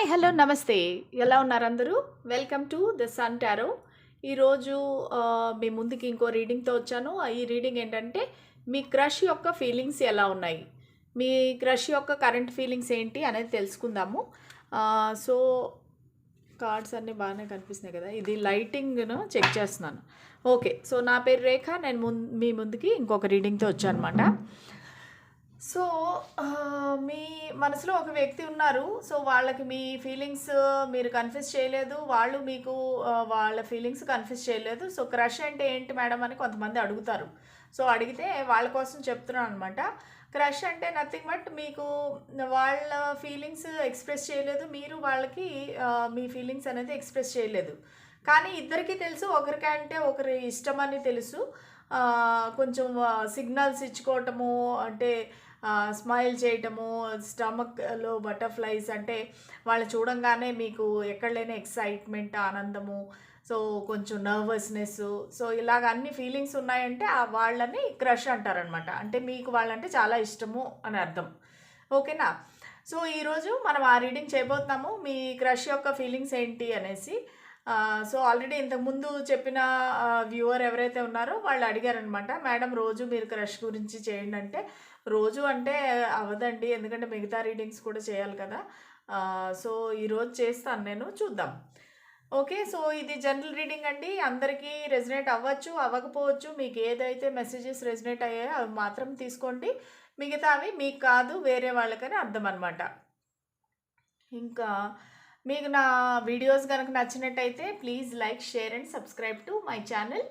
Hi hello నమస్తే. ఎలా ఉన్నారు అందరూ? Welcome to the sun tarot. ఈరోజు మీ ముందుకి ఇంకో రీడింగ్తో వచ్చాను. ఈ రీడింగ్ ఏంటంటే మీ క్రష్ యొక్క ఫీలింగ్స్ ఎలా ఉన్నాయి, మీ క్రష్ యొక్క కరెంట్ ఫీలింగ్స్ ఏంటి అనేది తెలుసుకుందాము. సో కార్డ్స్ అన్నీ బాగానే కనిపిస్తున్నాయి కదా. ఇది లైటింగ్ను చెక్ చేస్తున్నాను. ఓకే, సో నా పేరు రేఖ. నేను మీ ముందుకి ఇంకొక రీడింగ్తో వచ్చాను అనమాట. సో మీ మనసులో ఒక వ్యక్తి ఉన్నారు. సో వాళ్ళకి మీ ఫీలింగ్స్ మీరు కన్ఫ్యూజ్ చేయలేదు, వాళ్ళు మీకు వాళ్ళ ఫీలింగ్స్ కన్ఫ్యూజ్ చేయలేదు. సో క్రష్ అంటే ఏంటి మేడం అని కొంతమంది అడుగుతారు. సో అడిగితే వాళ్ళ కోసం చెప్తున్నాను అనమాట. క్రష్ అంటే నథింగ్ బట్ మీకు వాళ్ళ ఫీలింగ్స్ ఎక్స్ప్రెస్ చేయలేదు, మీరు వాళ్ళకి మీ ఫీలింగ్స్ అనేది ఎక్స్ప్రెస్ చేయలేదు. కానీ ఇద్దరికీ తెలుసు, ఒకరికంటే ఒకరి ఇష్టమని తెలుసు. కొంచెం సిగ్నల్స్ ఇచ్చుకోవటము, అంటే స్మైల్ చేయటము, స్టమక్లో బటర్ఫ్లైస్, అంటే వాళ్ళు చూడంగానే మీకు ఎక్కడ లేని ఎక్సైట్మెంట్, ఆనందము, సో కొంచెం నర్వస్నెస్, సో ఇలాగ అన్ని ఫీలింగ్స్ ఉన్నాయంటే వాళ్ళని క్రష్ అంటారనమాట. అంటే మీకు వాళ్ళంటే చాలా ఇష్టము అని అర్థం. ఓకేనా? సో ఈరోజు మనం ఆ రీడింగ్ చేయబోతున్నాము, మీ క్రష్ యొక్క ఫీలింగ్స్ ఏంటి అనేసి. సో ఆల్రెడీ ఇంతకుముందు చెప్పిన వ్యూవర్ ఎవరైతే ఉన్నారో వాళ్ళు అడిగారనమాట, మేడం రోజు మీరు క్రష్ గురించి చేయండి అంటే. రోజు అంటే అవ్వదండి, ఎందుకంటే మిగతా రీడింగ్స్ కూడా చేయాలి కదా. సో ఈరోజు చేస్తాను నేను, చూద్దాం. ఓకే, సో ఇది జనరల్ రీడింగ్ అండి. అందరికీ రెజనేట్ అవ్వచ్చు, అవ్వకపోవచ్చు. మీకు ఏదైతే మెసేజెస్ రెజనేట్ అయ్యాయో అవి మాత్రం తీసుకోండి, మిగతావి మీకు కాదు వేరే వాళ్ళకని అర్థం అనమాట. ఇంకా మీకు నా వీడియోస్ కనుక నచ్చినట్టయితే please like, share and subscribe to my channel.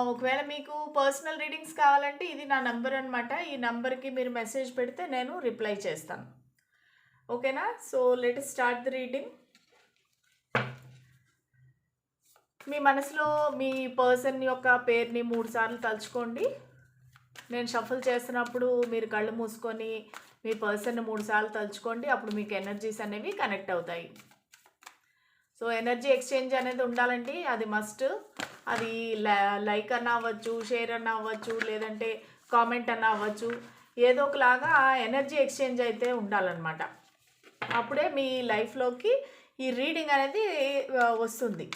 ఒకవేళ మీకు పర్సనల్ రీడింగ్స్ కావాలంటే ఇది నా నంబర్ అనమాట. ఈ నంబర్కి మీరు మెసేజ్ పెడితే నేను రిప్లై చేస్తాను. ఓకేనా? So let us start the reading. మీ మనసులో మీ పర్సన్ యొక్క పేరుని 3 సార్లు తలుచుకోండి. నేను షఫల్ చేస్తున్నప్పుడు మీరు కళ్ళు మూసుకొని మీ పర్సన్ని 3 సార్లు తలుచుకోండి. అప్పుడు మీకు ఎనర్జీస్ అనేవి కనెక్ట్ అవుతాయి. సో ఎనర్జీ ఎక్స్చేంజ్ అనేది ఉండాలండి, అది మస్ట్. అది లైక్ అన్న అవ్వచ్చు, షేర్ అన్న అవ్వచ్చు, లేదంటే కామెంట్ అన్న అవ్వచ్చు. ఏదో ఒకలాగా ఎనర్జీ ఎక్స్చేంజ్ అయితే ఉండాలన్నమాట. అప్పుడే మీ లైఫ్లోకి ఈ రీడింగ్ అనేది వస్తుంది.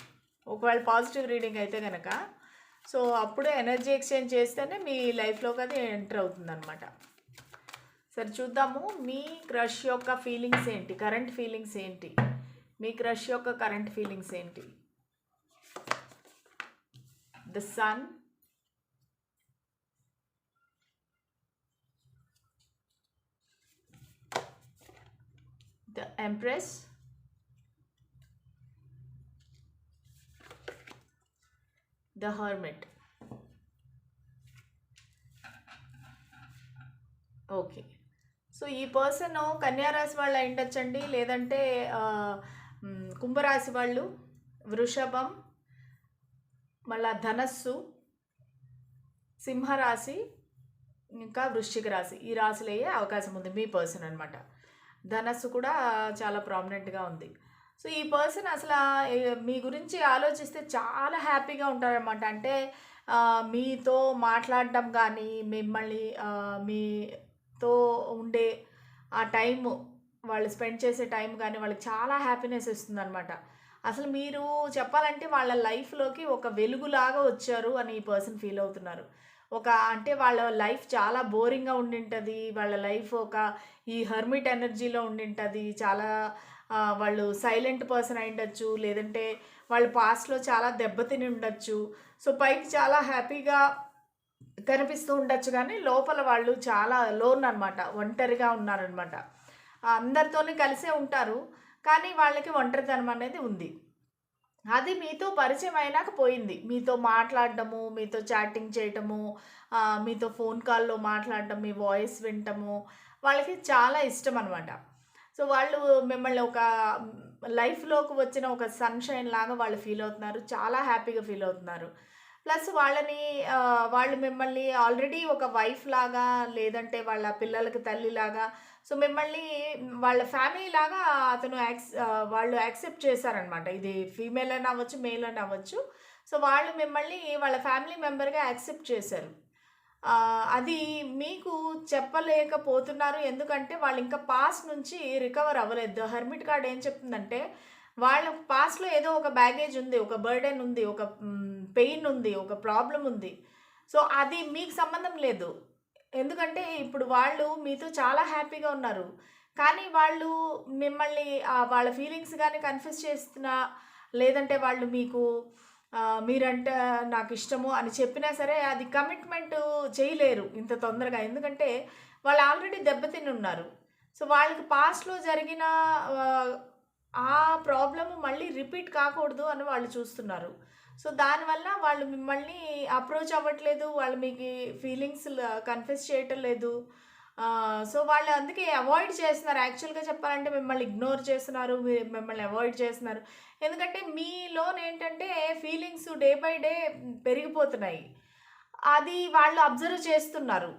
ఒకవేళ పాజిటివ్ రీడింగ్ అయితే కనుక, సో అప్పుడే ఎనర్జీ ఎక్స్చేంజ్ చేస్తేనే మీ లైఫ్లోకి అది ఎంటర్ అవుతుంది అనమాట. సరే చూద్దాము, మీ క్రష్ యొక్క ఫీలింగ్స్ ఏంటి, కరెంట్ ఫీలింగ్స్ ఏంటి, మీ క్రష్ యొక్క కరెంట్ ఫీలింగ్స్ ఏంటి. The sun, the empress, the hermit. Okay, so ఈ పర్సన్ కన్యారాశి వాళ్ళు అయిండొచ్చండి, లేదంటే కుంభరాశి వాళ్ళు, వృషభం, మళ్ళా ధనస్సు, సింహరాశి, ఇంకా వృశ్చిక రాశి, ఈ రాశులు అయ్యే అవకాశం ఉంది మీ పర్సన్ అనమాట. ధనస్సు కూడా చాలా ప్రామినెంట్గా ఉంది. సో ఈ పర్సన్ అసలు మీ గురించి ఆలోచిస్తే చాలా హ్యాపీగా ఉంటారనమాట. అంటే మీతో మాట్లాడడం కానీ, మిమ్మల్ని మీతో ఉండే ఆ టైము, వాళ్ళు స్పెండ్ చేసే టైం కానీ వాళ్ళకి చాలా హ్యాపీనెస్ ఇస్తుంది అనమాట. అసలు మీరు చెప్పాలంటే వాళ్ళ లైఫ్లోకి ఒక వెలుగులాగా వచ్చారు అని ఈ పర్సన్ ఫీల్ అవుతున్నారు. అంటే వాళ్ళ లైఫ్ చాలా బోరింగ్గా ఉండింటుంది, వాళ్ళ లైఫ్ ఈ హర్మిట్ ఎనర్జీలో ఉండింటుంది. చాలా వాళ్ళు సైలెంట్ పర్సన్ అయి ఉండొచ్చు, లేదంటే వాళ్ళు పాస్ట్లో చాలా దెబ్బతిని ఉండొచ్చు. సో పైకి చాలా హ్యాపీగా కనిపిస్తూ ఉండొచ్చు, కానీ లోపల వాళ్ళు చాలా లోన్ అనమాట, ఒంటరిగా ఉన్నారనమాట. అందరితోనే కలిసే ఉంటారు, కానీ వాళ్ళకి ఒంటరితనం అనేది ఉంది. అది మీతో పరిచయం అయినాక పోయింది. మీతో మాట్లాడడము, మీతో చాటింగ్ చేయటము, మీతో ఫోన్ కాల్లో మాట్లాడడం, మీ వాయిస్ వినటము వాళ్ళకి చాలా ఇష్టం అనమాట. సో వాళ్ళు మిమ్మల్ని ఒక లైఫ్లోకి వచ్చిన ఒక సన్షైన్ లాగా వాళ్ళు ఫీల్ అవుతున్నారు, చాలా హ్యాపీగా ఫీల్ అవుతున్నారు. ప్లస్ వాళ్ళు మిమ్మల్ని ఆల్రెడీ ఒక వైఫ్ లాగా, లేదంటే వాళ్ళ పిల్లలకి తల్లిలాగా, సో మిమ్మల్ని వాళ్ళ ఫ్యామిలీ లాగా వాళ్ళు యాక్సెప్ట్ చేశారనమాట. ఇది ఫీమేల్ అని అవ్వచ్చు, మేల్ అని అవ్వచ్చు. సో వాళ్ళు మిమ్మల్ని వాళ్ళ ఫ్యామిలీ మెంబర్గా యాక్సెప్ట్ చేశారు. అది మీకు చెప్పలేకపోతున్నారు. ఎందుకంటే వాళ్ళు ఇంకా పాస్ట్ నుంచి రికవర్ అవ్వలేదు. ద హెర్మిట్ కార్డ్ ఏం చెప్తుందంటే వాళ్ళ పాస్ట్‌లో ఏదో ఒక బ్యాగేజ్ ఉంది. ఒక బర్డెన్ ఉంది. ఒక పెయిన్ ఉంది. ఒక ప్రాబ్లమ్ ఉంది. సో, అది మీకు సంబంధం లేదు. ఎందుకంటే ఇప్పుడు వాళ్ళు మీతో చాలా హ్యాపీగా ఉన్నారు. కానీ వాళ్ళు మిమ్మల్ని వాళ్ళ ఫీలింగ్స్ గాని కన్ఫెస్ చేస్తున్నా, లేదంటే వాళ్ళు మీకు మీరంటే నాకిష్టము అని చెప్పినా సరే అది కమిట్మెంట్ చేయలేరు ఇంత తొందరగా. ఎందుకంటే వాళ్ళు ఆల్రెడీ దెబ్బతిని ఉన్నారు. సో, వాళ్ళకి పాస్ట్‌లో జరిగిన ఆహ్, ఆ ప్రాబ్లమ్ మళ్ళీ రిపీట్ కాకూడదు అని వాళ్ళు చూస్తున్నారు. సో, దానివల్ల వాళ్ళు మిమ్మల్ని అప్రోచ్ అవ్వట్లేదు. వాళ్ళు మీకి ఫీలింగ్స్ కన్ఫెస్ చేయటం లేదు. సో, వాళ్ళు అందుకే అవాయిడ్ చేస్తున్నారు. యాక్చువల్‌గా చెప్పాలంటే మిమ్మల్ని ఇగ్నోర్ చేస్తున్నారు. మిమ్మల్ని అవాయిడ్ చేస్తున్నారు. ఎందుకంటే మీలోనేంటంటే ఫీలింగ్స్ డే బై డే పెరిగిపోతున్నాయి. అది వాళ్ళు అబ్జర్వ్ చేస్తున్నారు.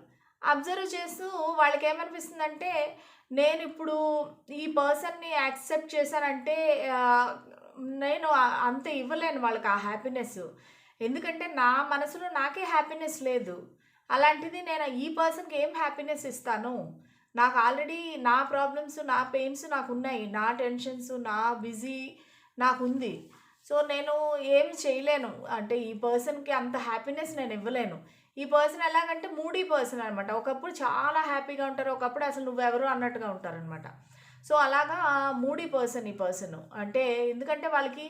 అబ్జర్వ్ చేస్తూ వాళ్ళకేమనిపిస్తుందంటే, నేనిప్పుడు ఈ పర్సన్‌ని యాక్సెప్ట్ చేశానంటే ఆహ్, నేను అంత ఇవ్వలేను వాళ్ళకి ఆ హ్యాపీనెస్. ఎందుకంటే నా మనసులో నాకే హ్యాపీనెస్ లేదు. అలాంటిది నేను ఈ పర్సన్‌కి ఏం హ్యాపీనెస్ ఇస్తాను? నాకు ఆల్రెడీ నా ప్రాబ్లమ్స్, నా పెయిన్స్ నాకున్నాయి. నా టెన్షన్స్, నా బిజీ నాకుంది. సో, నేను ఏమి చేయలేను. అంటే ఈ పర్సన్‌కి అంత హ్యాపీనెస్ నేను ఇవ్వలేను. ఈ పర్సన్ ఎలాగంటే మూడీ పర్సన్ అనమాట. ఒకప్పుడు చాలా హ్యాపీగా ఉంటారు. ఒకప్పుడు అసలు నువ్వెవరు అన్నట్టుగా ఉంటారనమాట. సో, అలాగా మూడీ పర్సన్ ఈ పర్సను. అంటే ఎందుకంటే వాళ్ళకి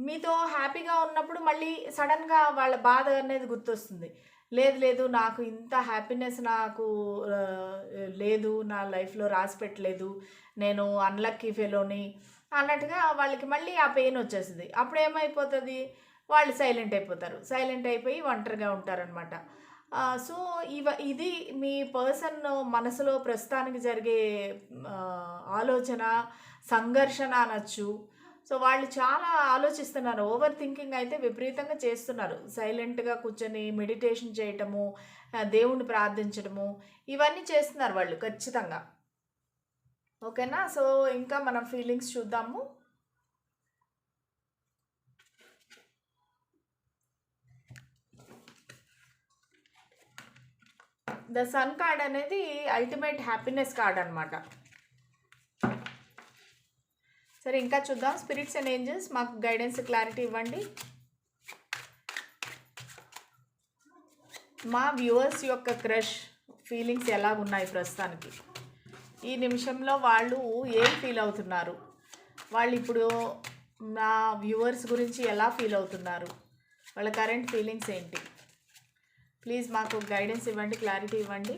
మీతో హ్యాపీగా ఉన్నప్పుడు మళ్ళీ సడెన్‌గా వాళ్ళ బాధ అనేది గుర్తొస్తుంది. లేదు లేదు నాకు ఇంత హ్యాపీనెస్ నాకు లేదు. నా లైఫ్‌లో రాసిపెట్టలేదు. నేను అన్‌లక్కీ ఫెలోని అన్నట్టుగా వాళ్ళకి మళ్ళీ ఆ పెయిన్ వచ్చేస్తది. అప్పుడేమైపోతది? వాళ్ళు సైలెంట్ అయిపోతారు. సైలెంట్ అయిపోయి ఒంటరిగా ఉంటారనమాట. సో, ఇది మీ పర్సన్ మనసులో ప్రస్తుతానికి జరిగే ఆలోచన, సంఘర్షణ అనొచ్చు. సో, వాళ్ళు చాలా ఆలోచిస్తున్నారు. ఓవర్ థింకింగ్ అయితే విపరీతంగా చేస్తున్నారు. సైలెంట్‌గా కూర్చొని మెడిటేషన్ చేయటము, దేవుణ్ణి ప్రార్థించడము, ఇవన్నీ చేస్తున్నారు వాళ్ళు ఖచ్చితంగా. ఓకేనా? సో, ఇంకా మనం ఫీలింగ్స్ చూద్దాము. ద సన్ కార్డ్ అనేది అల్టిమేట్ హ్యాపీనెస్ కార్డ్ అనమాట. సరే ఇంకా చూద్దాం. స్పిరిట్స్ అండ్ ఏంజెల్స్ మాకు గైడెన్స్, క్లారిటీ ఇవ్వండి. మా వ్యూవర్స్ యొక్క క్రష్ ఫీలింగ్స్ ఎలాగున్నాయి ప్రస్తుతానికి? ఈ నిమిషంలో వాళ్ళు ఏం ఫీల్ అవుతున్నారు? వాళ్ళు ఇప్పుడు నా వ్యూవర్స్ గురించి ఎలా ఫీల్ అవుతున్నారు? వాళ్ళ కరెంట్ ఫీలింగ్స్ ఏంటి? ప్లీజ్ మాకు గైడెన్స్ ఇవ్వండి, క్లారిటీ ఇవ్వండి.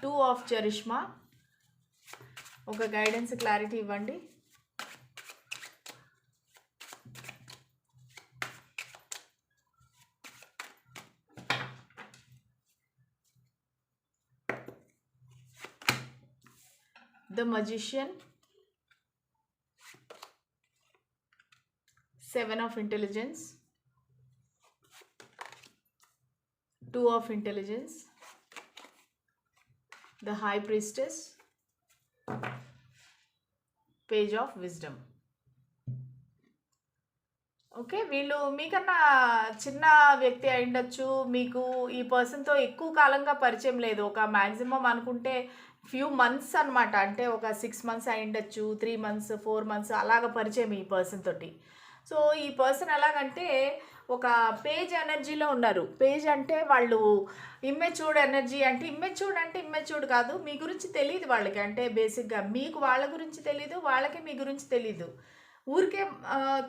2 ఆఫ్ చరిష్మా, ఒక గైడెన్స్, క్లారిటీ ఇవ్వండి. The magician, 7 of intelligence, 2 of intelligence, the high priestess, page of wisdom. Okay, వీళ్ళు మీకన్నా చిన్న వ్యక్తి అయ్యుండొచ్చు. మీకు ఈ పర్సన్‌తో ఎక్కువ కాలంగా పరిచయం లేదు. ఒక మ్యాక్సిమం అనుకుంటే ఫ్యూ మంత్స్ అనమాట. అంటే ఒక 6 మంత్స్ అయ్యుండొచ్చు, 3 మంత్స్, 4 మంత్స్ అలాగ పరిచయం ఈ పర్సన్ తోటి. సో, ఈ పర్సన్ ఎలాగంటే ఒక పేజ్ ఎనర్జీలో ఉన్నారు. పేజ్ అంటే వాళ్ళు ఇమ్మెచ్యూర్డ్ ఎనర్జీ, అంటే ఇమ్మెచ్యూర్డ్ కాదు. మీ గురించి తెలీదు వాళ్ళకి. అంటే బేసిక్‌గా మీకు వాళ్ళ గురించి తెలీదు. వాళ్ళకి మీ గురించి తెలీదు. ఊరికే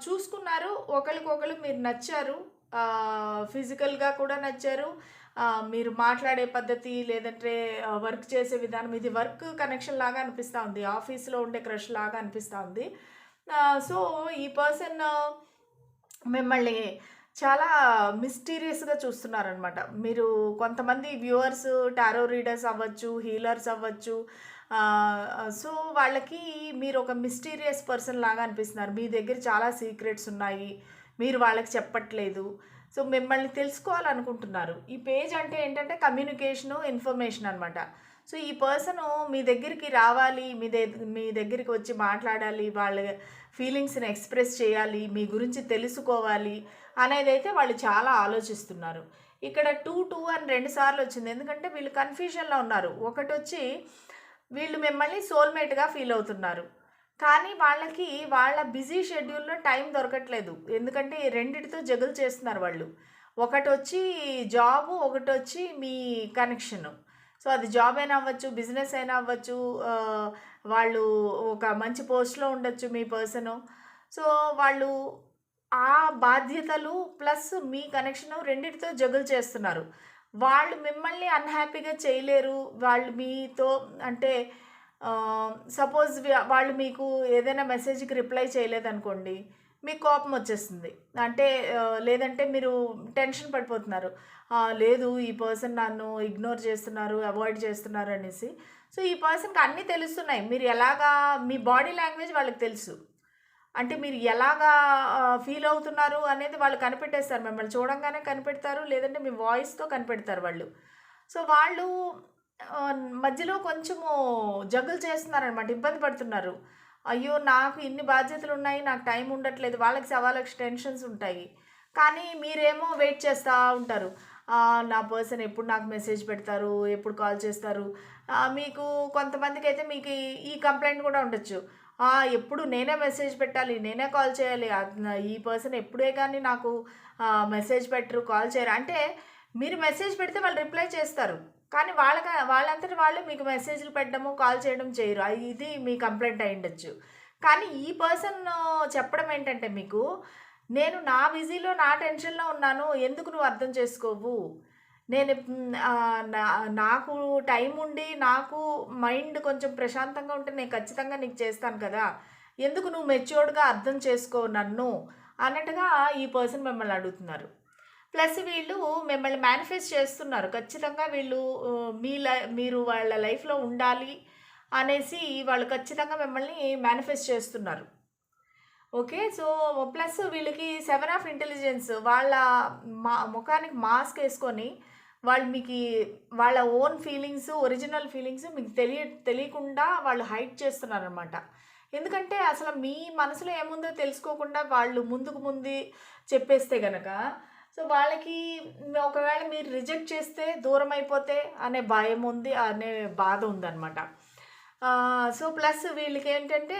చూసుకున్నారు. ఒకళ్ళకొకళ్ళు మీరు నచ్చారు. ఫిజికల్‌గా కూడా నచ్చారు. మీరు మాట్లాడే పద్ధతి, లేదంటే వర్క్ చేసే విధానం, ఇది వర్క్ కనెక్షన్ లాగా అనిపిస్తా ఉంది. ఆఫీస్‌లో ఉండే క్రష్ లాగా అనిపిస్తా ఉంది. సో, ఈ పర్సన్ మిమ్మల్ని చాలా మిస్టీరియస్‌గా చూస్తున్నారనమాట. మీరు కొంతమంది వ్యూవర్స్ టారో రీడర్స్ అవ్వచ్చు, హీలర్స్ అవ్వచ్చు. సో, వాళ్ళకి మీరు ఒక మిస్టీరియస్ పర్సన్ లాగా అనిపిస్తున్నారు. మీ దగ్గర చాలా సీక్రెట్స్ ఉన్నాయి. మీరు వాళ్ళకి చెప్పట్లేదు. సో, మిమ్మల్ని తెలుసుకోవాలనుకుంటున్నారు. ఈ పేజ్ అంటే ఏంటంటే కమ్యూనికేషను, ఇన్ఫర్మేషన్ అనమాట. సో, ఈ పర్సను మీ దగ్గరికి రావాలి, మీ దగ్గరికి వచ్చి మాట్లాడాలి, వాళ్ళ ఫీలింగ్స్‌ని ఎక్స్‌ప్రెస్ చేయాలి, మీ గురించి తెలుసుకోవాలి అనేదైతే వాళ్ళు చాలా ఆలోచిస్తున్నారు. ఇక్కడ 2 అని 2 సార్లు వచ్చింది. ఎందుకంటే వీళ్ళు కన్‌ఫ్యూజన్‌లో ఉన్నారు. ఒకటొచ్చి వీళ్ళు మిమ్మల్ని సోల్‌మేట్‌గా ఫీల్ అవుతున్నారు. కానీ వాళ్ళకి వాళ్ళ బిజీ షెడ్యూల్‌లో టైం దొరకట్లేదు. ఎందుకంటే ఈ రెండిటితో జగుల్ చేస్తున్నారు వాళ్ళు. ఒకటొచ్చి జాబు, ఒకటొచ్చి మీ కనెక్షను. సో, అది జాబ్ అయినా అవ్వచ్చు, బిజినెస్ అయినా అవ్వచ్చు, వాళ్ళు ఒక మంచి పోస్ట్‌లో ఉండొచ్చు మీ పర్సను. సో, వాళ్ళు ఆ బాధ్యతలు ప్లస్ మీ కనెక్షను రెండిటితో జగుల్ చేస్తున్నారు. వాళ్ళు మిమ్మల్ని అన్‌హ్యాపీగా చేయలేరు. వాళ్ళు మీతో అంటే సపోజ్ వాళ్ళు మీకు ఏదైనా మెసేజ్‌కి రిప్లై చేయలేదనుకోండి, మీకు కోపం వచ్చేస్తుంది. అంటే లేదంటే మీరు టెన్షన్ పడిపోతున్నారు. లేదు ఈ పర్సన్ నన్ను ఇగ్నోర్ చేస్తున్నారు, అవాయిడ్ చేస్తున్నారు అనేసి. సో, ఈ పర్సన్‌కి అన్నీ తెలుస్తున్నాయి. మీరు ఎలాగా మీ బాడీ లాంగ్వేజ్ వాళ్ళకి తెలుసు. అంటే మీరు ఎలాగా ఫీల్ అవుతున్నారు అనేది వాళ్ళు కనిపెట్టేస్తారు. మిమ్మల్ని చూడంగానే కనిపెడతారు. లేదంటే మీ వాయిస్‌తో కనిపెడతారు వాళ్ళు. సో, వాళ్ళు మధ్యలో కొంచెము జగుల్ చేస్తున్నారనమాట. ఇబ్బంది పడుతున్నారు. అయ్యో! నాకు ఇన్ని బాధ్యతలున్నాయి. నాకు టైం ఉండట్లేదు. వాళ్ళకి టెన్షన్స్ ఉంటాయి. కానీ మీరేమో వెయిట్ చేస్తా ఉంటారు. నా పర్సన్ ఎప్పుడు నాకు మెసేజ్ పెడతారు? ఎప్పుడు కాల్ చేస్తారు? మీకు కొంతమందికైతే మీకు ఈ కంప్లెయింట్ కూడా ఉండొచ్చు. ఎప్పుడు నేనే మెసేజ్ పెట్టాలి, నేనే కాల్ చేయాలి. ఈ పర్సన్ ఎప్పుడే గానీ నాకు మెసేజ్ పెట్టరు, కాల్ చేయరు. అంటే మీరు మెసేజ్ పెడితే వాళ్ళు రిప్లై చేస్తారు. కానీ వాళ్ళంతట వాళ్ళు మీకు మెసేజ్‌లు పెట్టడము, కాల్ చేయడం చేయరు. ఇది మీ కంప్లెయింట్ అయ్యుండొచ్చు. కానీ ఈ పర్సన్ చెప్పడం ఏంటంటే మీకు, నేను నా బిజీలో, నా టెన్షన్‌లో ఉన్నాను. ఎందుకు నువ్వు అర్థం చేసుకోవు? నేను నాకు టైం ఉండి, నాకు మైండ్ కొంచెం ప్రశాంతంగా ఉంటే నేను ఖచ్చితంగా నీకు చేస్తాను కదా! ఎందుకు నువ్వు మెచ్యూర్డ్‌గా అర్థం చేసుకోవు నన్ను అన్నట్టుగా ఈ పర్సన్ మిమ్మల్ని అడుగుతున్నారు. ప్లస్ వీళ్ళు మిమ్మల్ని మేనిఫెస్ట్ చేస్తున్నారు. ఖచ్చితంగా వీళ్ళు మీరు వాళ్ళ లైఫ్‌లో ఉండాలి అనేసి వాళ్ళు ఖచ్చితంగా మిమ్మల్ని మేనిఫెస్ట్ చేస్తున్నారు. ఓకే. సో, ప్లస్ వీళ్ళకి 7 ఆఫ్ ఇంటెలిజెన్స్ వాళ్ళ మొఖానికి మాస్క్ ఏసుకొని వాళ్ళు వాళ్ళ ఓన్ ఫీలింగ్స్, ఒరిజినల్ ఫీలింగ్స్ మీకు తెలియకుండా వాళ్ళు హైడ్ చేస్తున్నారనమాట. ఎందుకంటే అసలు మీ మనసులో ఏముందో తెలుసుకోకుండా వాళ్ళు ముందుకు ముందు చెప్పేస్తే గనక సో, వాళ్ళకి ఒకవేళ మీరు రిజెక్ట్ చేస్తే దూరమైపోతే అనే భయం ఉంది. అనే బాధ ఉందనమాట. సో, ప్లస్ వీళ్ళకేంటంటే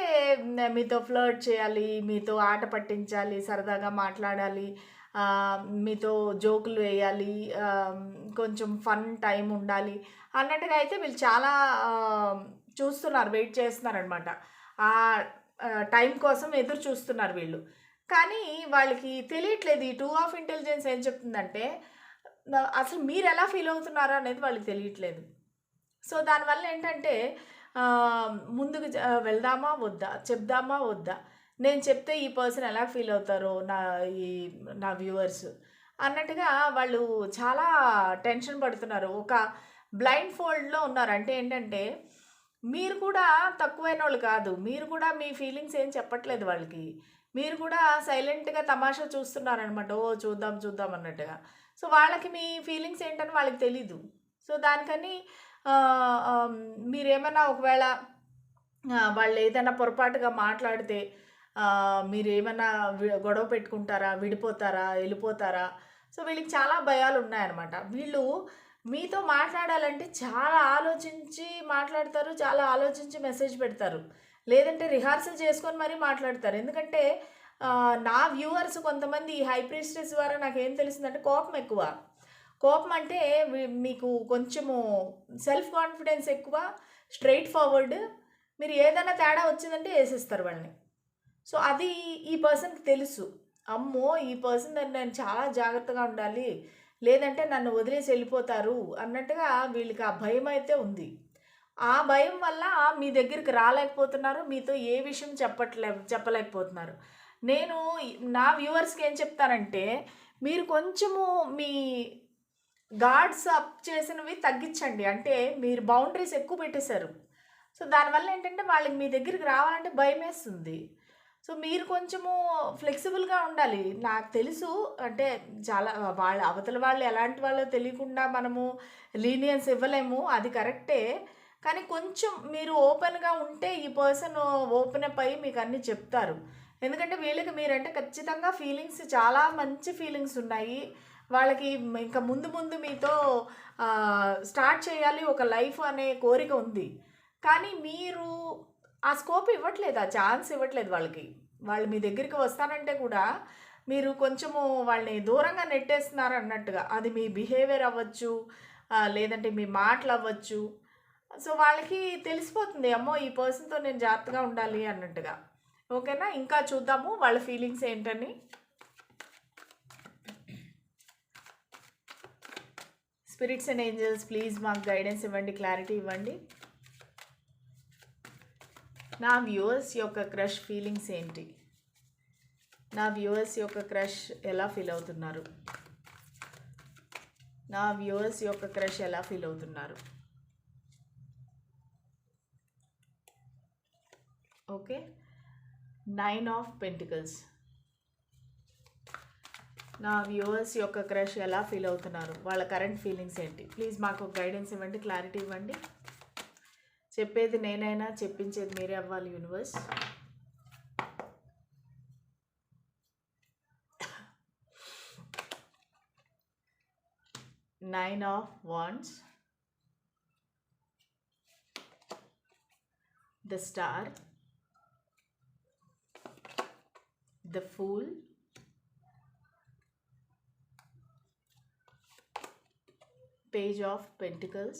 మీతో ఫ్లర్ట్ చేయాలి, మీతో ఆట పట్టించాలి, సరదాగా మాట్లాడాలి, మీతో జోకులు వేయాలి, కొంచెం ఫన్ టైం ఉండాలి అన్నట్టుగా అయితే వీళ్ళు చాలా చూస్తున్నారు, వెయిట్ చేస్తున్నారనమాట. ఆ టైం కోసం ఎదురు చూస్తున్నారు వీళ్ళు. కానీ వాళ్ళకి తెలియట్లేదు. ఈ 2 ఆఫ్ ఇంటెలిజెన్స్ ఏం చెప్తుందంటే, అసలు మీరెలా ఫీల్ అవుతున్నారో అనేది వాళ్ళకి తెలియట్లేదు. సో, దానివల్ల ఏంటంటే ముందుకు వెళ్దామా? వద్దా? చెప్దామా? వద్దా? నేను చెప్తే ఈ పర్సన్ ఎలా ఫీల్ అవుతారో నా వ్యూవర్స్ అన్నట్టుగా వాళ్ళు చాలా టెన్షన్ పడుతున్నారు. ఒక బ్లైండ్ ఫోల్డ్‌లో ఉన్నారు. అంటే ఏంటంటే, మీరు కూడా తక్కువైనోళ్ళు కాదు. మీరు కూడా మీ ఫీలింగ్స్ ఏం చెప్పట్లేదు వాళ్ళకి. మీరు కూడా సైలెంట్‌గా తమాషా చూస్తున్నారనమాట. ఓహ్! చూద్దాం, చూద్దాం అన్నట్టుగా. సో, వాళ్ళకి మీ ఫీలింగ్స్ ఏంటని వాళ్ళకి తెలీదు. సో, దానికని మీరేమన్నా ఒకవేళ వాళ్ళేదైనా పొరపాటుగా మాట్లాడితే మీరేమన్నా గొడవ పెట్టుకుంటారా? విడిపోతారా? ఎళ్ళిపోతారా? సో, వీళ్ళకి చాలా భయాలున్నాయనమాట. వీళ్ళు మీతో మాట్లాడాలంటే చాలా ఆలోచించి మాట్లాడతారు. చాలా ఆలోచించి మెసేజ్ పెడతారు. లేదంటే రిహార్సల్ చేసుకొని మరీ మాట్లాడతారు. ఎందుకంటే నా వ్యూవర్స్ కొంతమంది ఈ హై ప్రీస్టెస్ ద్వారా నాకేం తెలిసిందంటే కోపం ఎక్కువ. కోపం అంటే మీకు కొంచెము సెల్ఫ్ కాన్ఫిడెన్స్ ఎక్కువ, స్ట్రెయిట్ ఫార్వర్డ్. మీరు ఏదైనా తేడా వచ్చిందంటే ఏసేస్తారు వాళ్ళని. సో, అది ఈ పర్సన్‌కి తెలుసు. అమ్మో! ఈ పర్సన్ దగ్గర నేను చాలా జాగ్రత్తగా ఉండాలి. లేదంటే నన్ను వదిలేసి ఎళ్ళిపోతారు అన్నట్టుగా వీళ్ళకి ఆ భయమైతే ఉంది. ఆ భయం వల్ల మీ దగ్గరికి రాలేకపోతున్నారు. మీతో ఏ విషయం చెప్పలేకపోతున్నారు. నేను నా వ్యూవర్స్‌కి ఏం చెప్తానంటే, మీరు కొంచెము మీ గార్డ్స్ అప్ చేసినవి తగ్గించండి. అంటే మీరు బౌండరీస్ ఎక్కువ పెట్టేశారు. సో, దానివల్ల ఏంటంటే వాళ్ళకి మీ దగ్గరికి రావాలంటే భయమేస్తుంది. సో, మీరు కొంచెము ఫ్లెక్సిబుల్‌గా ఉండాలి. నాకు తెలుసు అంటే చాలా అవతల వాళ్ళు ఎలాంటి వాళ్ళో తెలియకుండా మనము లీనియన్స్ ఇవ్వలేము. అది కరెక్టే. కానీ కొంచెం మీరు ఓపెన్‌గా ఉంటే ఈ పర్సన్ ఓపెన్ అప్ అయ్యి మీకు అన్నీ చెప్తారు. ఎందుకంటే వీళ్ళకి మీరంటే ఖచ్చితంగా ఫీలింగ్స్ చాలా మంచి ఫీలింగ్స్ ఉన్నాయి. వాళ్ళకి ఇంకా ముందు ముందు మీతో స్టార్ట్ చేయాలి, ఒక లైఫ్ అనే కోరిక ఉంది. కానీ మీరు ఆ స్కోప్ ఇవ్వట్లేదు, ఆ ఛాన్స్ ఇవ్వట్లేదు వాళ్ళకి. వాళ్ళు మీ దగ్గరికి వస్తానంటే కూడా మీరు కొంచెము వాళ్ళని దూరంగా నెట్టేస్తున్నారు అన్నట్టుగా. అది మీ బిహేవియర్ అవ్వచ్చు, లేదంటే మీ మాటలు అవ్వచ్చు. సో వాళ్ళకి తెలిసిపోతుంది, అమ్మో ఈ పర్సన్తో నేను జాగ్రత్తగా ఉండాలి అన్నట్టుగా. ఓకేనా, ఇంకా చూద్దాము వాళ్ళ ఫీలింగ్స్ ఏంటని. స్పిరిట్స్ అండ్ ఏంజల్స్ ప్లీజ్ మాకు గైడెన్స్ ఇవ్వండి, క్లారిటీ ఇవ్వండి. నా వ్యూవర్స్ యొక్క క్రష్ ఫీలింగ్స్ ఏంటి? నా వ్యూవర్స్ యొక్క క్రష్ ఎలా ఫీల్ అవుతున్నారు? నా వ్యూవర్స్ యొక్క క్రష్ ఎలా ఫీల్ అవుతున్నారు? Okay, 9 of pentacles. నా వ్యూవర్స్ యొక్క క్రష్ ఎలా ఫీల్ అవుతున్నారు? వాళ్ళ కరెంట్ ఫీలింగ్స్ ఏంటి? ప్లీజ్ మాకు గైడెన్స్ ఇవ్వండి, క్లారిటీ ఇవ్వండి. చెప్పేది నేనైనా చెప్పించేది మీరే అవ్వాలి universe. Nine of Wands, the Star, the Fool, Page of Pentacles.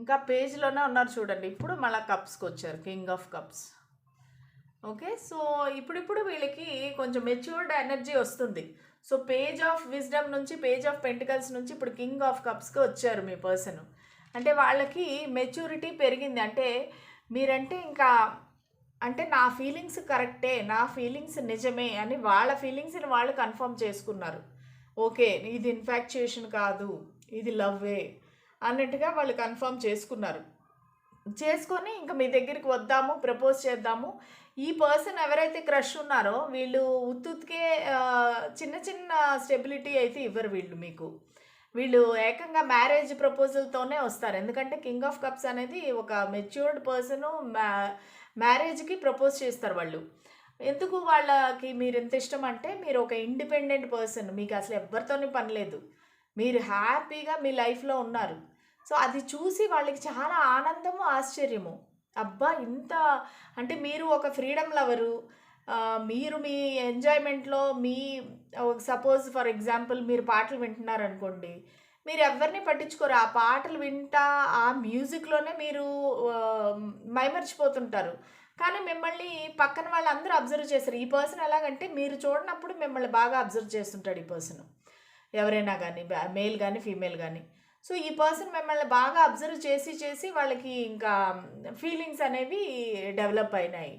ఇంకా పేజ్లోనే ఉన్నారు చూడండి. ఇప్పుడు మళ్ళీ కప్స్కి వచ్చారు, king of cups. Okay, so ఇప్పుడిప్పుడు వీళ్ళకి కొంచెం మెచ్యూర్డ్ ఎనర్జీ వస్తుంది. సో పేజ్ ఆఫ్ విజ్డమ్ నుంచి, పేజ్ ఆఫ్ పెంటికల్స్ నుంచి ఇప్పుడు కింగ్ ఆఫ్ కప్స్కి వచ్చారు మీ పర్సన్. అంటే వాళ్ళకి మెచ్యూరిటీ పెరిగింది. అంటే మీరంటే ఇంకా అంటే నా ఫీలింగ్స్ కరెక్టే, నా ఫీలింగ్స్ నిజమే అని వాళ్ళ ఫీలింగ్స్ని వాళ్ళు కన్ఫర్మ్ చేసుకున్నారు. ఓకే, ఇది ఇన్ఫాక్చుయేషన్ కాదు, ఇది లవ్వే అన్నట్టుగా వాళ్ళు కన్ఫర్మ్ చేసుకున్నారు. చేసుకొని ఇంకా మీ దగ్గరికి వద్దాము, ప్రపోజ్ చేద్దాము. ఈ పర్సన్ ఎవరైతే క్రష్ ఉన్నారో వీళ్ళు ఉత్తుకే చిన్న చిన్న స్టెబిలిటీ అయితే ఇవ్వరు వీళ్ళు మీకు. వీళ్ళు ఏకంగా మ్యారేజ్ ప్రపోజల్తోనే వస్తారు. ఎందుకంటే కింగ్ ఆఫ్ కప్స్ అనేది ఒక మెచ్యూర్డ్ పర్సను మ్యారేజ్కి ప్రపోజ్ చేస్తారు వాళ్ళు. ఎందుకు వాళ్ళకి మీరు ఎంత ఇష్టం అంటే మీరు ఒక ఇండిపెండెంట్ పర్సన్, మీకు అసలు ఎవరితోని పని లేదు, మీరు హ్యాపీగా మీ లైఫ్లో ఉన్నారు. సో అది చూసి వాళ్ళకి చాలా ఆనందము, ఆశ్చర్యము. అబ్బా ఇంత అంటే మీరు ఒక ఫ్రీడమ్ లవరు, మీరు మీ ఎంజాయ్మెంట్లో మీ సపోజ్ ఫర్ ఎగ్జాంపుల్ మీరు పాటలు వింటున్నారు అనుకోండి, మీరు ఎవరిని పట్టించుకోరు. ఆ పాటలు వింటా ఆ మ్యూజిక్లోనే మీరు మైమర్చిపోతుంటారు. కానీ మిమ్మల్ని పక్కన వాళ్ళందరూ అబ్జర్వ్ చేస్తారు. ఈ పర్సన్ ఎలాగంటే మీరు చూడనప్పుడు మిమ్మల్ని బాగా అబ్జర్వ్ చేస్తుంటాడు ఈ పర్సన్, ఎవరైనా కానీ మేల్ కానీ ఫీమేల్ కానీ. సో ఈ పర్సన్ మిమ్మల్ని బాగా అబ్జర్వ్ చేసి చేసి వాళ్ళకి ఇంకా ఫీలింగ్స్ అనేవి డెవలప్ అయినాయి.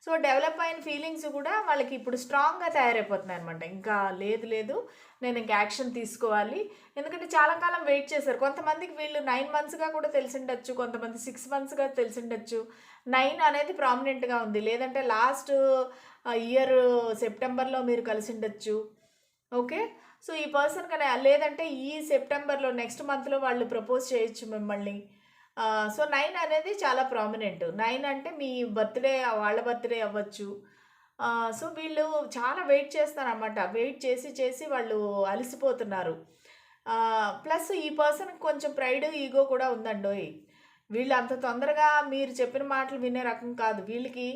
సో డెవలప్ అయిన ఫీలింగ్స్ కూడా వాళ్ళకి ఇప్పుడు స్ట్రాంగ్గా తయారైపోతున్నాయి అనమాట. ఇంకా లేదు నేను ఇంకా యాక్షన్ తీసుకోవాలి. ఎందుకంటే చాలా కాలం వెయిట్ చేశారు. కొంతమందికి వీళ్ళు 9 మంత్స్గా కూడా తెలిసిండొచ్చు, కొంతమంది 6 మంత్స్గా తెలిసిండొచ్చు. 9 అనేది ప్రామినెంట్గా ఉంది. లేదంటే లాస్ట్ ఇయర్ సెప్టెంబర్లో మీరు కలిసిండొచ్చు. ఓకే, సో ఈ పర్సన్ కానీ లేదంటే ఈ సెప్టెంబర్లో నెక్స్ట్ మంత్లో వాళ్ళు ప్రపోజ్ చేయొచ్చు మిమ్మల్ని. సో 9 అనేది చాలా ప్రామినెంట్. 9 అంటే మీ బర్త్డే, వాళ్ళ బర్త్డే అవ్వచ్చు. సో వీళ్ళు చాలా వెయిట్ చేస్తారన్నమాట. వెయిట్ చేసి చేసి వాళ్ళు అలసిపోతున్నారు. ప్లస్ ఈ పర్సన్కి కొంచెం ప్రైడ్, ఈగో కూడా ఉందండోయ్. వీళ్ళు అంత తొందరగా మీరు చెప్పిన మాటలు వినే రకం కాదు. వీళ్ళకి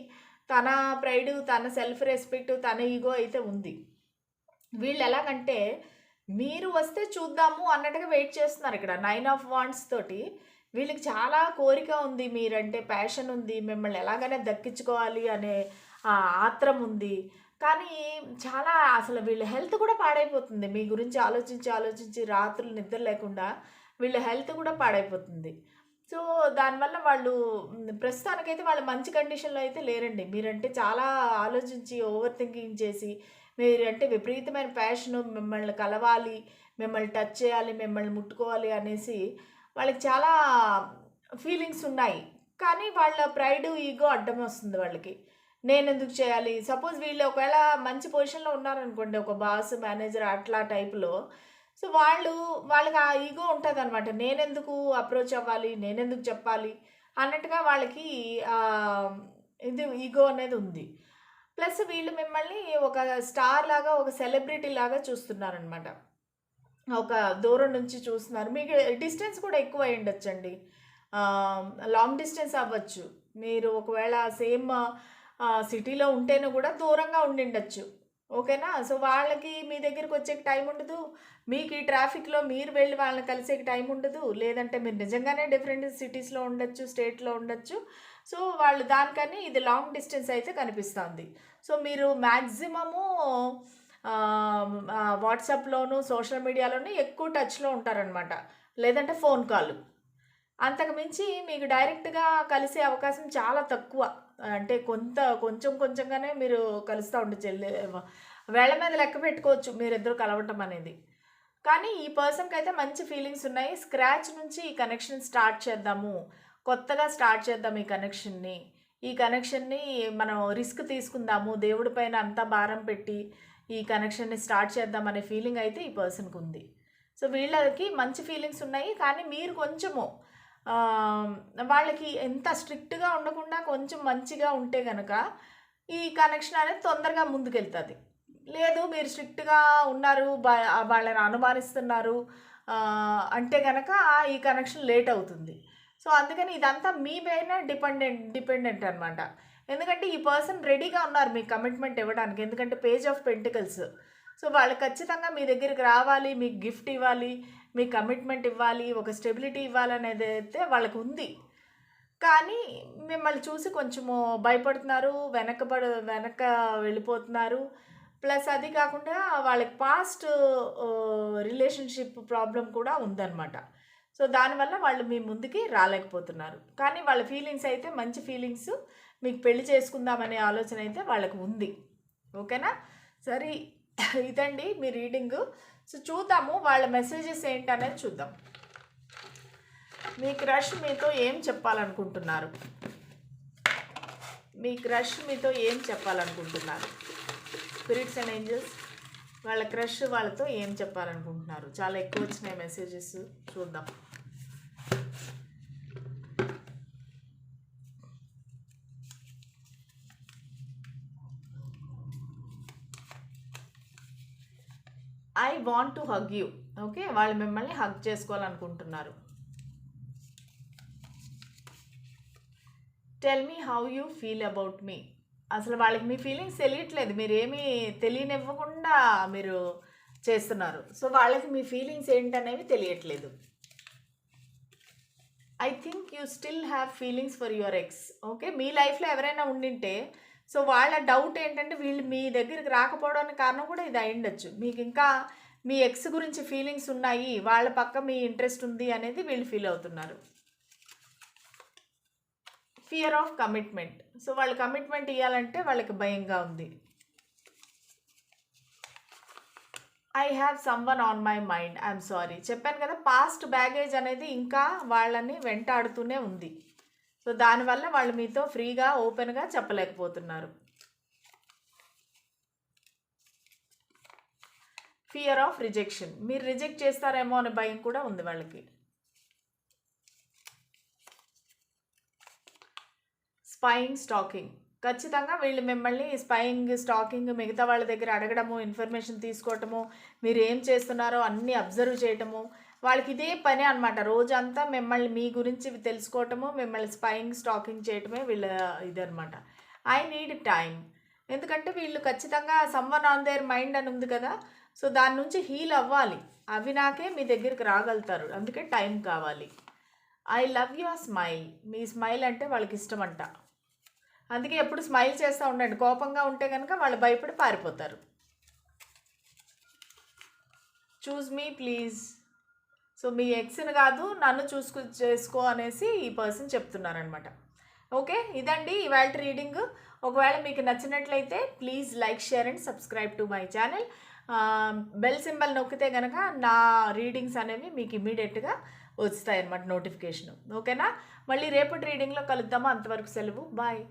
తన ప్రైడ్, తన సెల్ఫ్ రెస్పెక్ట్, తన ఈగో అయితే ఉంది. వీళ్ళు ఎలాగంటే మీరు వస్తే చూద్దాము అన్నట్టుగా వెయిట్ చేస్తున్నారు. ఇక్కడ 9 ఆఫ్ వాండ్స్ తోటి వీళ్ళకి చాలా కోరిక ఉంది, మీరంటే ప్యాషన్ ఉంది, మిమ్మల్ని ఎలాగైనా దక్కించుకోవాలి అనే ఆత్రం ఉంది. కానీ చాలా అసలు వీళ్ళ హెల్త్ కూడా పాడైపోతుంది. మీ గురించి ఆలోచించి ఆలోచించి రాత్రులు నిద్ర లేకుండా వీళ్ళ హెల్త్ కూడా పాడైపోతుంది. సో దానివల్ల వాళ్ళు ప్రస్తుతానికైతే వాళ్ళు మంచి కండిషన్లో అయితే లేరండి. మీరంటే చాలా ఆలోచించి ఓవర్ థింకింగ్ చేసి, మీరంటే విపరీతమైన ప్యాషను, మిమ్మల్ని కలవాలి, మిమ్మల్ని టచ్ చేయాలి, మిమ్మల్ని ముట్టుకోవాలి అనేసి వాళ్ళకి చాలా ఫీలింగ్స్ ఉన్నాయి. కానీ వాళ్ళ ప్రైడ్, ఈగో అడ్డం వస్తుంది వాళ్ళకి. నేను ఎందుకు చేయాలి? సపోజ్ వీళ్ళు ఒకవేళ మంచి పొజిషన్లో ఉన్నారనుకోండి, ఒక బాస్, మేనేజర్ అట్లా టైప్లో. సో వాళ్ళకి ఆ ఈగో ఉంటుంది అనమాట. నేనెందుకు అప్రోచ్ అవ్వాలి, నేనెందుకు చెప్పాలి అన్నట్టుగా వాళ్ళకి ఇది ఈగో అనేది ఉంది. ప్లస్ వీళ్ళు మిమ్మల్ని ఒక స్టార్ లాగా, ఒక సెలబ్రిటీ లాగా చూస్తున్నారనమాట. ఒక దూరం నుంచి చూస్తున్నారు. మీకు డిస్టెన్స్ కూడా ఎక్కువ అయ్యుండొచ్చండి. లాంగ్ డిస్టెన్స్ అవ్వచ్చు. మీరు ఒకవేళ సేమ్ సిటీలో ఉంటేనే కూడా దూరంగా ఉండిండొచ్చు. ఓకేనా? సో, వాళ్ళకి మీ దగ్గరికొచ్చేకి టైం ఉండదు. మీకు ఈ ట్రాఫిక్‌లో మీరు వెళ్ళి వాళ్ళని కలిసేకి టైం ఉండదు. లేదంటే మీరు నిజంగానే డిఫరెంట్ సిటీస్‌లో ఉండొచ్చు, స్టేట్‌లో ఉండొచ్చు. సో, వాళ్ళు దానికని ఇది లాంగ్ డిస్టెన్స్ అయితే కనిపిస్తోంది. సో, మీరు మ్యాక్సిమము వాట్సాప్‌లోను, సోషల్ మీడియాలోను ఎక్కువ టచ్‌లో ఉంటారనమాట. లేదంటే ఫోన్ కాల్. అంతకు మించి మీకు డైరెక్ట్‌గా కలిసే అవకాశం చాలా తక్కువ. అంటే కొంచెం కొంచెంగానే మీరు కలుస్తా ఉండొచ్చు. వేళ్ళ మీద లెక్క పెట్టుకోవచ్చు మీరిద్దరు కలవటం అనేది. కానీ ఈ పర్సన్‌కైతే మంచి ఫీలింగ్స్ ఉన్నాయి. స్క్రాచ్ నుంచి ఈ కనెక్షన్ స్టార్ట్ చేద్దాము. కొత్తగా స్టార్ట్ చేద్దాం ఈ కనెక్షన్‌ని. ఈ కనెక్షన్‌ని మనం రిస్క్ తీసుకుందాము. దేవుడి పైన అంతా భారం పెట్టి ఈ కనెక్షన్‌ని స్టార్ట్ చేద్దాం అనే ఫీలింగ్ అయితే ఈ పర్సన్‌కుంది. సో, వీళ్ళకి మంచి ఫీలింగ్స్ ఉన్నాయి. కానీ మీరు కొంచెము వాళ్ళకి ఎంత స్ట్రిక్ట్‌గా ఉండకుండా కొంచెం మంచిగా ఉంటే గనక ఈ కనెక్షన్ అనేది తొందరగా ముందుకెళ్తది. లేదు మీరు స్ట్రిక్ట్‌గా ఉన్నారు, వాళ్ళని అనుమానిస్తున్నారు అంటే గనక ఈ కనెక్షన్ లేట్ అవుతుంది. సో, అందుకని ఇదంతా మీ పైన డిపెండెంట్ అనమాట. ఎందుకంటే ఈ పర్సన్ రెడీగా ఉన్నారు మీకు కమిట్మెంట్ ఇవ్వడానికి. ఎందుకంటే పేజ్ ఆఫ్ పెంటికల్స్. సో, వాళ్ళు ఖచ్చితంగా మీ దగ్గరికి రావాలి, మీకు గిఫ్ట్ ఇవ్వాలి, మీకు కమిట్మెంట్ ఇవ్వాలి, ఒక స్టెబిలిటీ ఇవ్వాలనేదైతే వాళ్ళకుంది. కానీ మిమ్మల్ని చూసి కొంచెము భయపడుతున్నారు, వెనక వెళ్ళిపోతున్నారు. ప్లస్ అది కాకుండా వాళ్ళకి పాస్ట్ రిలేషన్‌షిప్ ప్రాబ్లమ్ కూడా ఉందనమాట. సో, దానివల్ల వాళ్ళు మీ ముందుకి రాలేకపోతున్నారు. కానీ వాళ్ళ ఫీలింగ్స్ అయితే మంచి ఫీలింగ్స్. మీకు పెళ్లి చేసుకుందామనే ఆలోచన అయితే వాళ్ళకి ఉంది. ఓకేనా? సరే ఇదండి మీ రీడింగు. సో, చూద్దాము వాళ్ళ మెసేజెస్ ఏంటనేది చూద్దాం. మీ క్రష్ మీతో ఏం చెప్పాలనుకుంటున్నారు? మీ క్రష్ మీతో ఏం చెప్పాలనుకుంటున్నారు? స్పిరిట్స్ అండ్ ఏంజెల్స్ వాళ్ళ క్రష్ వాళ్ళతో ఏం చెప్పాలనుకుంటున్నారు? చాలా ఎక్కువ వచ్చినాయి మెసేజెస్. చూద్దాం. I want to hug you. Okay, వాళ్ళు మిమ్మల్ని హగ్ చేసుకోవాలనుకుంటున్నారు. Tell me how you feel about me. అసలు వాళ్ళకి మీ ఫీలింగ్స్ తెలియట్లేదు. మీరేమీ తెలియనివ్వకుండా మీరు చేస్తున్నారు. సో, వాళ్ళకి మీ ఫీలింగ్స్ ఏంటనేవి తెలియట్లేదు. I think you still have feelings for your ex. Okay, మీ లైఫ్లో ఎవరైనా ఉండింటే సో వాళ్ళ డౌట్ ఏంటంటే వీళ్ళు మీ దగ్గరికి రాకపోవడానికి కారణం కూడా ఇది అయ్యుండొచ్చు. మీకు ఇంకా మీ ఎక్స్ గురించి ఫీలింగ్స్ ఉన్నాయి, వాళ్ళ పక్క మీ ఇంట్రెస్ట్ ఉంది అనేది వీళ్ళు ఫీల్ అవుతున్నారు. Fear of commitment. సో వాళ్ళు కమిట్మెంట్ ఇవ్వాలంటే వాళ్ళకి భయంగా ఉంది. I have someone on my mind, I'm sorry. చెప్పాను కదా, పాస్ట్ బ్యాగేజ్ అనేది ఇంకా వాళ్ళని వెంటాడుతూనే ఉంది. సో దానివల్ల వాళ్ళు మీతో ఫ్రీగా ఓపెన్గా చెప్పలేకపోతున్నారు. Fear of rejection. మీరు రిజెక్ట్ చేస్తారేమో అనే భయం కూడా ఉంది వాళ్ళకి. Spying, stalking. ఖచ్చితంగా వీళ్ళు మిమ్మల్ని స్పైయింగ్, స్టాకింగ్, మిగతా వాళ్ళ దగ్గర అడగడము, ఇన్ఫర్మేషన్ తీసుకోవటము, మీరు ఏం చేస్తున్నారో అన్నీ అబ్జర్వ్ చేయటము, వాళ్ళకి ఇదే పని అనమాట. రోజంతా మిమ్మల్ని మీ గురించి తెలుసుకోవటము, మిమ్మల్ని స్పైయింగ్, స్టాకింగ్ చేయటమే వీళ్ళ ఇదనమాట. I need time. ఎందుకంటే వీళ్ళు ఖచ్చితంగా సమ్వన్ ఆన్ దేర్ మైండ్ అని ఉంది కదా, సో దాని నుంచి హీల్ అవ్వాలి. అవి నాకే మీ దగ్గరికి రాగలుగుతారు, అందుకే టైం కావాలి. I love your smile. Me smile అంటే వాళ్ళకి ఇష్టమంట, అందుకే ఎప్పుడు స్మైల్ చేస్తూ ఉండండి. కోపంగా ఉంటే కనుక వాళ్ళు భయపడి పారిపోతారు. Choose me please. సో మీ ఎక్స్ని కాదు నన్ను చేసుకో అనేసి ఈ పర్సన్ చెప్తున్నారనమాట. ఓకే, ఇదండి ఇవాళ రీడింగ్. ఒకవేళ మీకు నచ్చినట్లయితే please like, share and subscribe to my channel. Bell symbol నొక్కితే కనుక నా రీడింగ్స్ అనేవి మీకు ఇమీడియట్గా వస్తాయి అన్నమాట, నోటిఫికేషన్. ఓకేనా, మళ్ళీ రేపటి రీడింగ్లో కలుద్దాము. అంతవరకు సెలవు, బాయ్.